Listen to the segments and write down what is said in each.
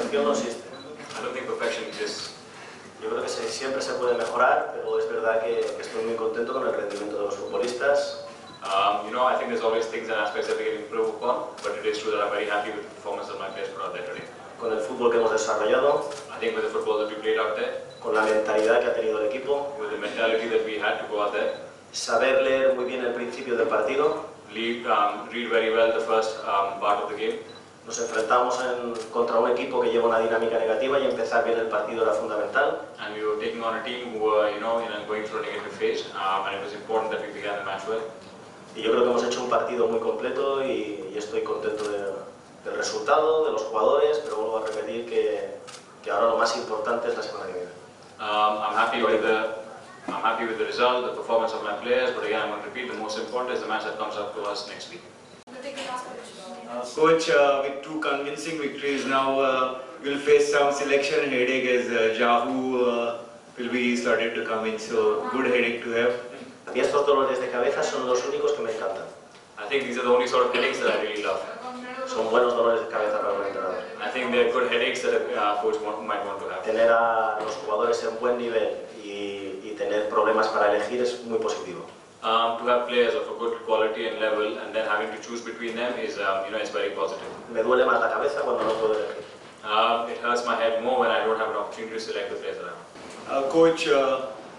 perfección no existe. I don't think perfection exists. Yo creo que siempre se puede mejorar, pero es verdad que estoy muy contento con el rendimiento de los futbolistas. You know, I think there's always things and aspects that we can improve upon, but it is true that I'm very happy with the performance that my players put out there today. Con el fútbol que hemos desarrollado, I think with the football that we played out there, con la mentalidad que ha tenido el equipo, with the mentality that we had to go out there, saber leer muy bien el principio del partido. read very well the first part of the game. Nos enfrentamos contra un equipo que lleva una dinámica negativa y empezar bien el partido era fundamental. And we were taking on a team who were, you know, going through a negative phase, and it was important that we began the match well. Y yo creo que hemos hecho un partido muy completo y estoy contento del resultado, de los jugadores, pero vuelvo a repetir que ahora lo más importante es la semana que viene. I'm happy with the result, the performance of my players, but again, I'm going to repeat, the most important is the match that comes up to us next week. Coach, with 2 convincing victories now, we'll face some selection headache as Yahoo will be started to come in, so good headache to have. Y estos dolores de cabeza son los únicos que me encantan. I think these are the only sort of headaches that I really love. Son buenos dolores de cabeza para un entrenador. I think they're good headaches that a coach might want to have. Tener a los jugadores en buen nivel y tener problemas para elegir es muy positivo. To have players of a good quality and level, and then having to choose between them is, you know, it's very positive. Me duele más la cabeza cuando no puedo elegir. It hurts my head more when I don't have an opportunity to select the players that I want. Coach,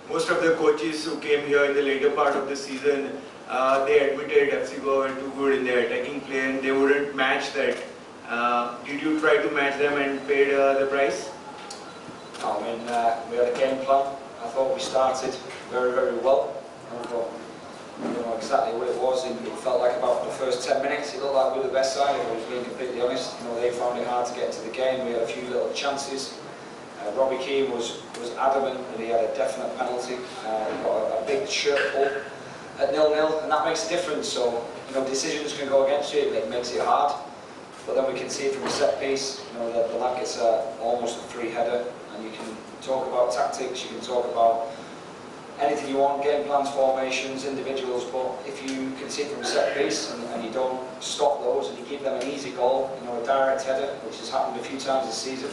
most of the coaches who came here in the later part of the season, they admitted FC Goa were too good in their attacking play and they wouldn't match that. Did you try to match them and paid the price? I mean, we had a game plan. I thought we started very, very well. I don't know exactly what it was. It felt like about the first 10 minutes, it looked like we were the best side, if I was being completely honest. You know, they found it hard to get into the game. We had a few little chances. Robbie Keane was adamant that he had a definite penalty. He got a big shirt pull at 0-0, and that makes a difference. So, you know, decisions can go against you. It makes it hard. But then we can see from a set piece, you know, that the lad gets almost a free header, and you can talk about tactics. You can talk about anything you want, game plans, formations, individuals, but if you can see from a set piece and you don't stop those and you give them an easy goal, you know, a direct header, which has happened a few times this season,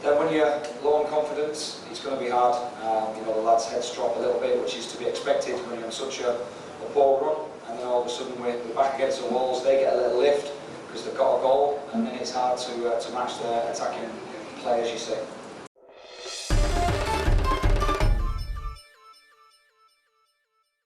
then when you're low on confidence, it's going to be hard. You know, the lads' heads drop a little bit, which is to be expected when you're on such a poor run, and then all of a sudden we're back against the walls, they get a little lift because they've got a goal, and then it's hard to match their attacking play, as you say.